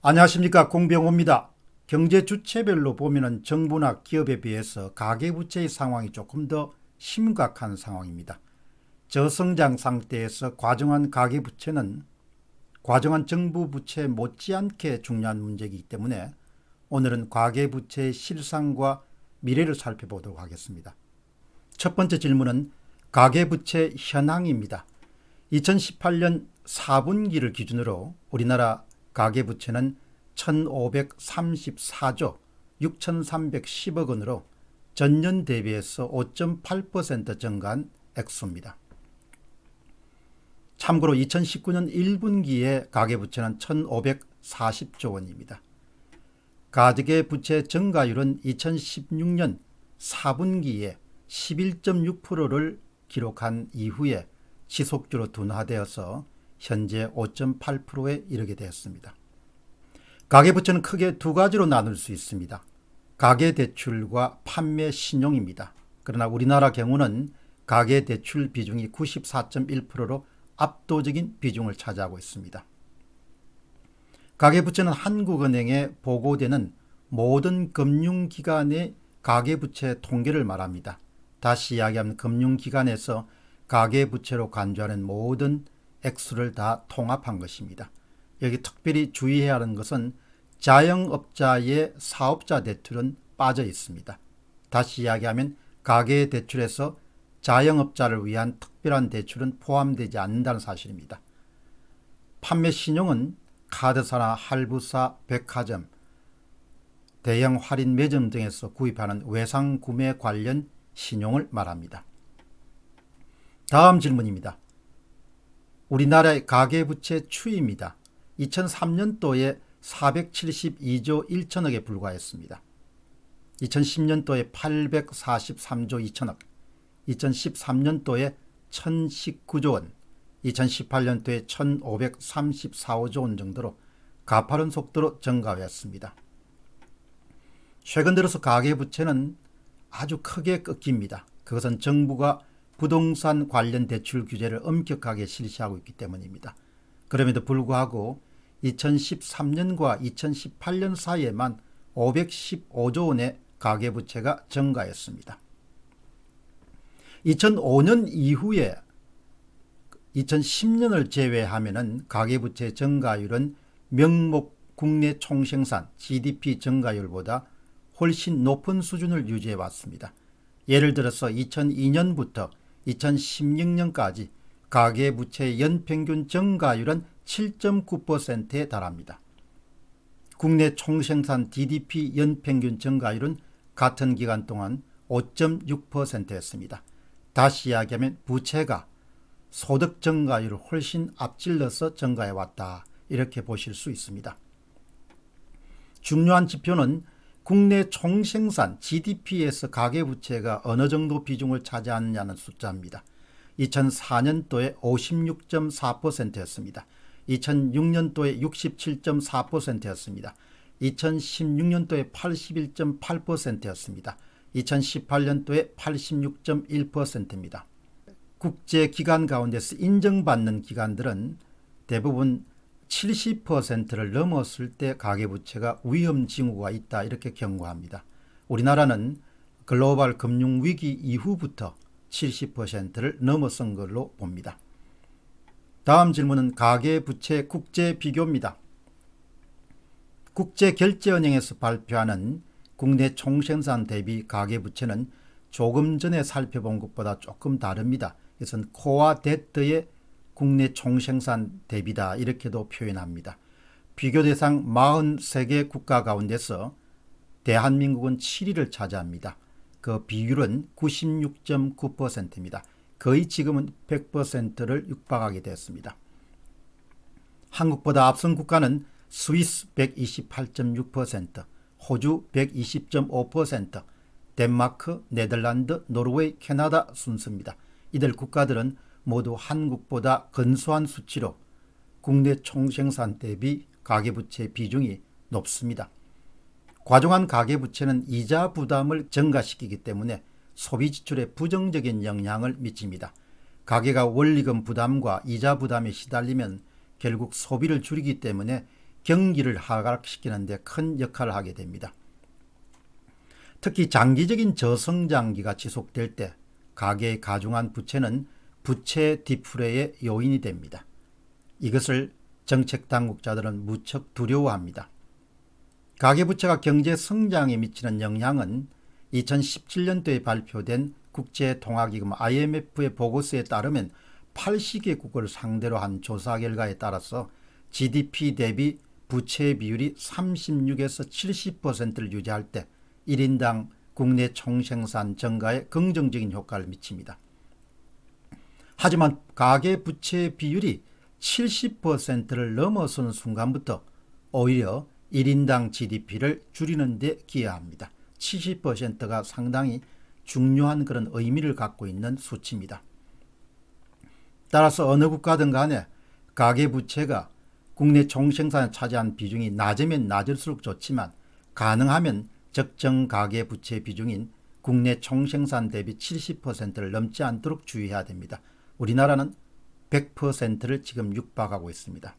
안녕하십니까, 공병호입니다. 경제 주체별로 보면 정부나 기업에 비해서 가계부채의 상황이 조금 더 심각한 상황입니다. 저성장 상태에서 과정한 가계부채는 과정한 정부 부채 못지않게 중요한 문제이기 때문에 오늘은 가계부채의 실상과 미래를 살펴보도록 하겠습니다. 첫 번째 질문은 가계부채 현황입니다. 2018년 4분기를 기준으로 우리나라 가계부채는 1534조 6310억 원으로 전년 대비해서 5.8% 증가한 액수입니다. 참고로 2019년 1분기에 가계부채는 1540조 원입니다. 가계부채 증가율은 2016년 4분기에 11.6%를 기록한 이후에 지속적으로 둔화되어서 현재 5.8%에 이르게 되었습니다. 가계부채는 크게 두 가지로 나눌 수 있습니다. 가계대출과 판매신용입니다. 그러나 우리나라 경우는 가계대출 비중이 94.1%로 압도적인 비중을 차지하고 있습니다. 가계부채는 한국은행에 보고되는 모든 금융기관의 가계부채 통계를 말합니다. 다시 이야기하면 금융기관에서 가계부채로 간주하는 모든 액수를 다 통합한 것입니다. 여기 특별히 주의해야 하는 것은 자영업자의 사업자 대출은 빠져 있습니다. 다시 이야기하면 가계대출에서 자영업자를 위한 특별한 대출은 포함되지 않는다는 사실입니다. 판매신용은 카드사나 할부사, 백화점, 대형 할인 매점 등에서 구입하는 외상구매 관련 신용을 말합니다. 다음 질문입니다. 우리나라의 가계부채 추이입니다. 2003년도에 472조 1천억에 불과했습니다. 2010년도에 843조 2천억, 2013년도에 1019조 원, 2018년도에 1534조 원 정도로 가파른 속도로 증가하였습니다. 최근 들어서 가계부채는 아주 크게 꺾입니다. 그것은 정부가 부동산 관련 대출 규제를 엄격하게 실시하고 있기 때문입니다. 그럼에도 불구하고 2013년과 2018년 사이에만 515조 원의 가계부채가 증가했습니다. 2005년 이후에 2010년을 제외하면 가계부채 증가율은 명목 국내 총생산 GDP 증가율보다 훨씬 높은 수준을 유지해 왔습니다. 예를 들어서 2002년부터 2016년까지 가계부채 연평균 증가율은 7.9%에 달합니다. 국내 총생산 GDP 연평균 증가율은 같은 기간 동안 5.6%였습니다. 다시 이야기하면 부채가 소득 증가율을 훨씬 앞질러서 증가해왔다, 이렇게 보실 수 있습니다. 중요한 지표는 국내 총생산 GDP에서 가계부채가 어느 정도 비중을 차지하느냐는 숫자입니다. 2004년도에 56.4%였습니다. 2006년도에 67.4%였습니다. 2016년도에 81.8%였습니다. 2018년도에 86.1%입니다. 국제기관 가운데서 인정받는 기관들은 대부분 70%를 넘었을 때 가계부채가 위험징후가 있다, 이렇게 경고합니다. 우리나라는 글로벌 금융위기 이후부터 70%를 넘어선 걸로 봅니다. 다음 질문은 가계부채 국제 비교입니다. 국제결제은행에서 발표하는 국내 총생산 대비 가계부채는 조금 전에 살펴본 것보다 조금 다릅니다. 이것은 코어 데트의 국내 총생산 대비다, 이렇게도 표현합니다. 비교 대상 43개 국가 가운데서 대한민국은 7위를 차지합니다. 그 비율은 96.9%입니다. 거의 지금은 100%를 육박하게 됐습니다. 한국보다 앞선 국가는 스위스 128.6%, 호주 120.5%, 덴마크, 네덜란드, 노르웨이, 캐나다 순서입니다. 이들 국가들은 모두 한국보다 근소한 수치로 국내 총생산 대비 가계부채 비중이 높습니다. 과중한 가계부채는 이자 부담을 증가시키기 때문에 소비 지출에 부정적인 영향을 미칩니다. 가계가 원리금 부담과 이자 부담에 시달리면 결국 소비를 줄이기 때문에 경기를 하락시키는 데 큰 역할을 하게 됩니다. 특히 장기적인 저성장기가 지속될 때 가계의 가중한 부채는 부채 디플레의 요인이 됩니다. 이것을 정책당국자들은 무척 두려워합니다. 가계부채가 경제 성장에 미치는 영향은 2017년도에 발표된 국제통화기금 IMF의 보고서에 따르면 80개국을 상대로 한 조사 결과에 따라서 GDP 대비 부채 비율이 36에서 70%를 유지할 때 1인당 국내 총생산 증가에 긍정적인 효과를 미칩니다. 하지만 가계부채 비율이 70%를 넘어서는 순간부터 오히려 1인당 GDP를 줄이는 데 기여합니다. 70%가 상당히 중요한 그런 의미를 갖고 있는 수치입니다. 따라서 어느 국가든 간에 가계부채가 국내 총생산에 차지한 비중이 낮으면 낮을수록 좋지만 가능하면 적정 가계부채 비중인 국내 총생산 대비 70%를 넘지 않도록 주의해야 됩니다. 우리나라는 100%를 지금 육박하고 있습니다.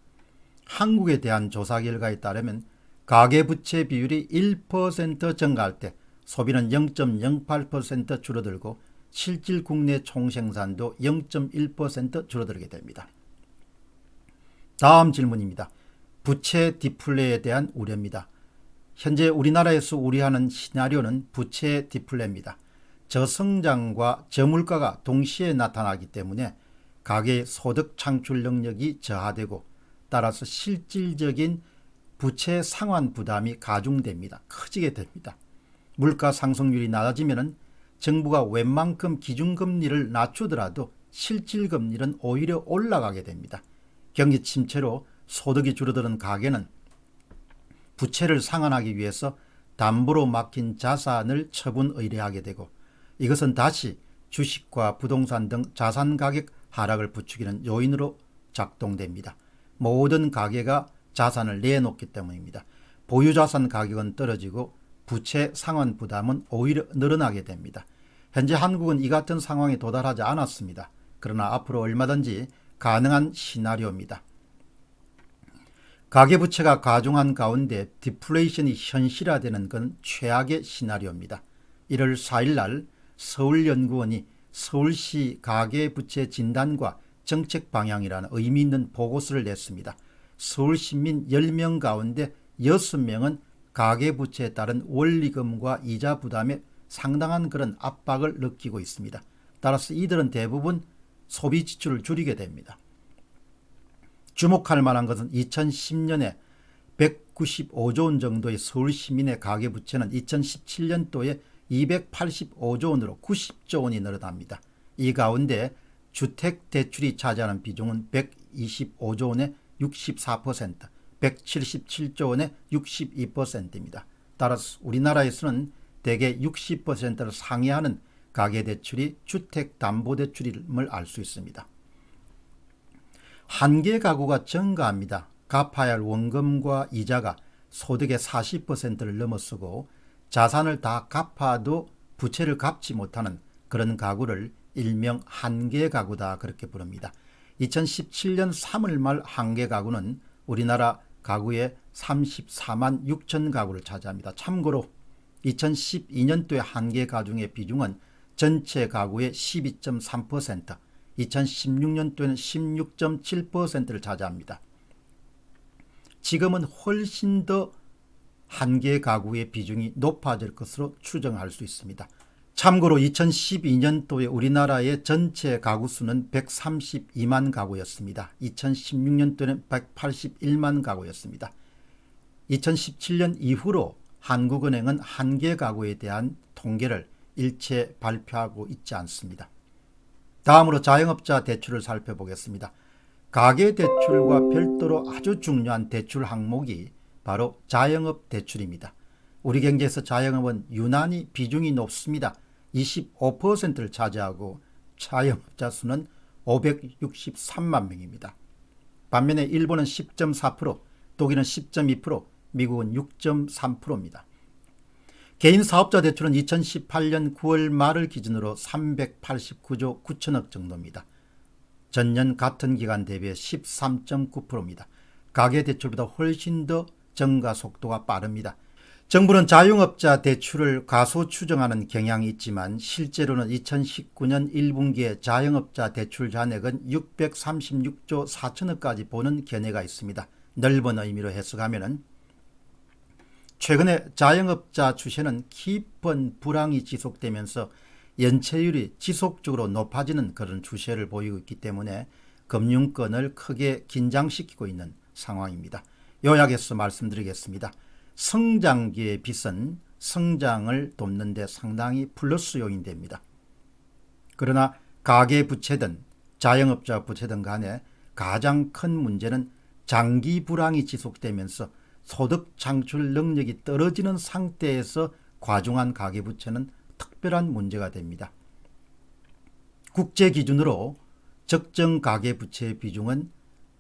한국에 대한 조사 결과에 따르면 가계부채 비율이 1% 증가할 때 소비는 0.08% 줄어들고 실질 국내 총생산도 0.1% 줄어들게 됩니다. 다음 질문입니다. 부채 디플레에 대한 우려입니다. 현재 우리나라에서 우려하는 시나리오는 부채 디플레입니다. 저성장과 저물가가 동시에 나타나기 때문에 가계의 소득 창출 능력이 저하되고 따라서 실질적인 부채 상환 부담이 가중됩니다. 커지게 됩니다. 물가 상승률이 낮아지면 정부가 웬만큼 기준금리를 낮추더라도 실질금리는 오히려 올라가게 됩니다. 경기 침체로 소득이 줄어드는 가계는 부채를 상환하기 위해서 담보로 맡긴 자산을 처분 의뢰하게 되고 이것은 다시 주식과 부동산 등 자산 가격 하락을 부추기는 요인으로 작동됩니다. 모든 가계가 자산을 내놓기 때문입니다. 보유자산 가격은 떨어지고 부채 상환 부담은 오히려 늘어나게 됩니다. 현재 한국은 이 같은 상황에 도달하지 않았습니다. 그러나 앞으로 얼마든지 가능한 시나리오입니다. 가계부채가 가중한 가운데 디플레이션이 현실화되는 건 최악의 시나리오입니다. 1월 4일 날 서울연구원이 서울시 가계부채 진단과 정책 방향이라는 의미 있는 보고서를 냈습니다. 서울시민 10명 가운데 6명은 가계부채에 따른 원리금과 이자 부담에 상당한 그런 압박을 느끼고 있습니다. 따라서 이들은 대부분 소비 지출을 줄이게 됩니다. 주목할 만한 것은 2010년에 195조 원 정도의 서울 시민의 가계부채는 2017년도에 285조 원으로 90조 원이 늘어납니다. 이 가운데 주택대출이 차지하는 비중은 125조 원의 64%, 177조 원의 62%입니다. 따라서 우리나라에서는 대개 60%를 상회하는 가계대출이 주택담보대출임을 알 수 있습니다. 한계 가구가 증가합니다. 갚아야 할 원금과 이자가 소득의 40%를 넘어서고 자산을 다 갚아도 부채를 갚지 못하는 그런 가구를 일명 한계 가구다 그렇게 부릅니다. 2017년 3월 말 한계 가구는 우리나라 가구의 34만 6천 가구를 차지합니다. 참고로 2012년도의 한계 가중의 비중은 전체 가구의 12.3%, 2016년도에는 16.7%를 차지합니다. 지금은 훨씬 더 한계 가구의 비중이 높아질 것으로 추정할 수 있습니다. 참고로 2012년도에 우리나라의 전체 가구 수는 132만 가구였습니다. 2016년도에는 181만 가구였습니다. 2017년 이후로 한국은행은 한계 가구에 대한 통계를 일체 발표하고 있지 않습니다. 다음으로 자영업자 대출을 살펴보겠습니다. 가계대출과 별도로 아주 중요한 대출 항목이 바로 자영업 대출입니다. 우리 경제에서 자영업은 유난히 비중이 높습니다. 25%를 차지하고 자영업자 수는 563만 명입니다. 반면에 일본은 10.4%, 독일은 10.2%, 미국은 6.3%입니다. 개인 사업자 대출은 2018년 9월 말을 기준으로 389조 9천억 정도입니다. 전년 같은 기간 대비 13.9%입니다. 가계대출보다 훨씬 더 증가 속도가 빠릅니다. 정부는 자영업자 대출을 가소 추정하는 경향이 있지만 실제로는 2019년 1분기에 자영업자 대출 잔액은 636조 4천억까지 보는 견해가 있습니다. 넓은 의미로 해석하면 최근에 자영업자 추세는 깊은 불황이 지속되면서 연체율이 지속적으로 높아지는 그런 추세를 보이고 있기 때문에 금융권을 크게 긴장시키고 있는 상황입니다. 요약해서 말씀드리겠습니다. 성장기의 빚은 성장을 돕는 데 상당히 플러스 요인이 됩니다. 그러나 가계부채든 자영업자 부채든 간에 가장 큰 문제는 장기 불황이 지속되면서 소득 창출 능력이 떨어지는 상태에서 과중한 가계부채는 특별한 문제가 됩니다. 국제 기준으로 적정 가계부채 비중은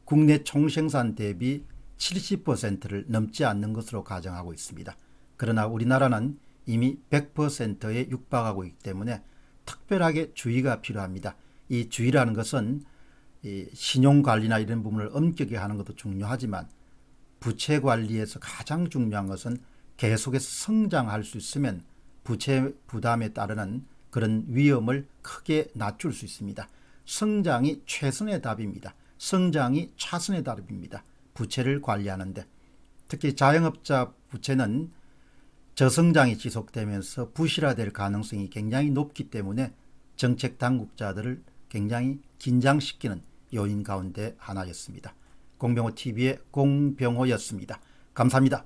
국내 총생산 대비 70%를 넘지 않는 것으로 가정하고 있습니다. 그러나 우리나라는 이미 100%에 육박하고 있기 때문에 특별하게 주의가 필요합니다. 이 주의라는 것은 신용관리나 이런 부분을 엄격히 하는 것도 중요하지만 부채 관리에서 가장 중요한 것은 계속해서 성장할 수 있으면 부채 부담에 따르는 그런 위험을 크게 낮출 수 있습니다. 성장이 최선의 답입니다. 성장이 차선의 답입니다. 부채를 관리하는데 특히 자영업자 부채는 저성장이 지속되면서 부실화될 가능성이 굉장히 높기 때문에 정책 당국자들을 굉장히 긴장시키는 요인 가운데 하나였습니다. 공병호TV의 공병호였습니다. 감사합니다.